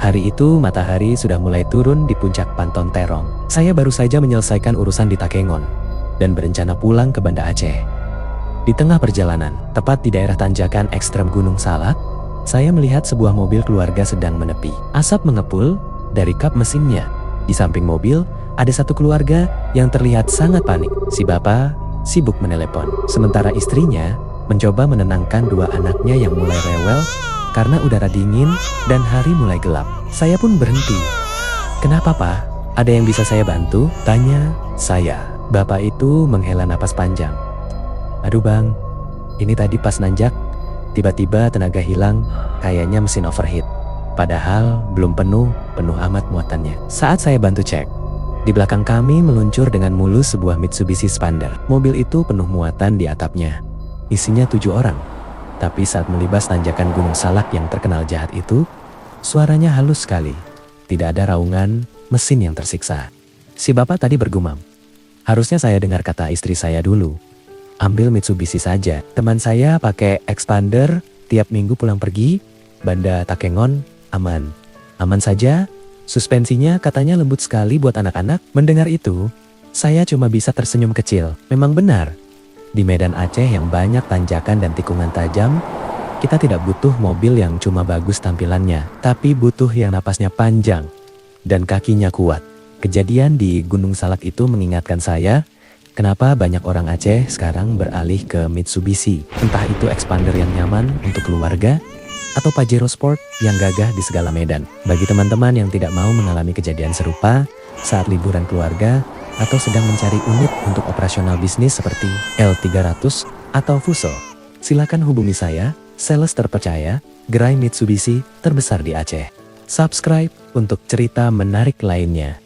Hari itu matahari sudah mulai turun di puncak Panton Terong. Saya baru saja menyelesaikan urusan di Takengon dan berencana pulang ke Banda Aceh. Di tengah perjalanan, tepat di daerah tanjakan ekstrem Gunung Salak, saya melihat sebuah mobil keluarga sedang menepi. Asap mengepul dari kap mesinnya. Di samping mobil, ada satu keluarga yang terlihat sangat panik. Si bapak sibuk menelepon, sementara istrinya mencoba menenangkan dua anaknya yang mulai rewel karena udara dingin dan hari mulai gelap. Saya pun berhenti. "Kenapa, Pak? Ada yang bisa saya bantu?" tanya saya. Bapak itu menghela napas panjang. "Aduh bang, ini tadi pas nanjak, tiba-tiba tenaga hilang, kayaknya mesin overheat. Padahal belum penuh amat muatannya." Saat saya bantu cek, di belakang kami meluncur dengan mulus sebuah Mitsubishi Xpander. Mobil itu penuh muatan di atapnya. Isinya 7 orang. Tapi saat melibas tanjakan Gunung Salak yang terkenal jahat itu, suaranya halus sekali. Tidak ada raungan mesin yang tersiksa. Si bapak tadi bergumam, "Harusnya saya dengar kata istri saya dulu. Ambil Mitsubishi saja. Teman saya pakai Xpander, tiap minggu pulang pergi, Banda Takengon, aman. Aman saja. Suspensinya katanya lembut sekali buat anak-anak." Mendengar itu, saya cuma bisa tersenyum kecil. Memang benar. Di Medan Aceh yang banyak tanjakan dan tikungan tajam, kita tidak butuh mobil yang cuma bagus tampilannya, tapi butuh yang napasnya panjang dan kakinya kuat. Kejadian di Gunung Salak itu mengingatkan saya, kenapa banyak orang Aceh sekarang beralih ke Mitsubishi. Entah itu Xpander yang nyaman untuk keluarga, atau Pajero Sport yang gagah di segala medan. Bagi teman-teman yang tidak mau mengalami kejadian serupa saat liburan keluarga, atau sedang mencari unit untuk operasional bisnis seperti L300 atau Fuso, silakan hubungi saya, sales terpercaya, gerai Mitsubishi terbesar di Aceh. Subscribe untuk cerita menarik lainnya.